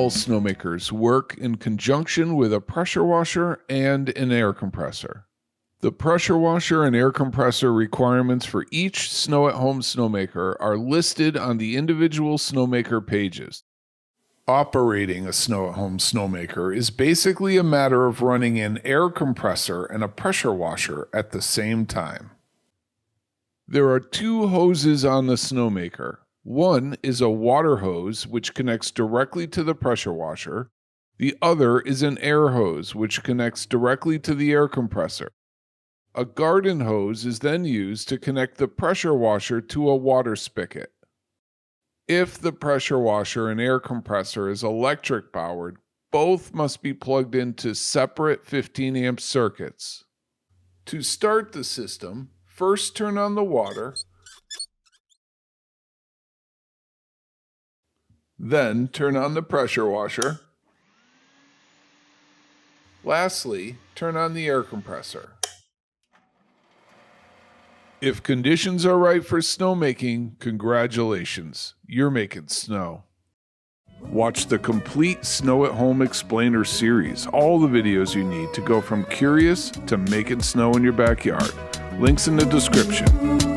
all snowmakers work in conjunction with a pressure washer and an air compressor. The pressure washer and air compressor requirements for each Snow-at-Home snowmaker are listed on the individual snowmaker pages. Operating a Snow-at-Home snowmaker is basically a matter of running an air compressor and a pressure washer at the same time. There are two hoses on the snowmaker. One is a water hose, which connects directly to the pressure washer. The other is an air hose, which connects directly to the air compressor. A garden hose is then used to connect the pressure washer to a water spigot. If the pressure washer and air compressor is electric powered, both must be plugged into separate 15-amp circuits. To start the system, first turn on the water, then turn on the pressure washer. Lastly, turn on the air compressor. If conditions are right for snowmaking, congratulations, you're making snow. Watch the complete Snow-at-Home Explainer series, all the videos you need to go from curious to making snow in your backyard. Links in the description.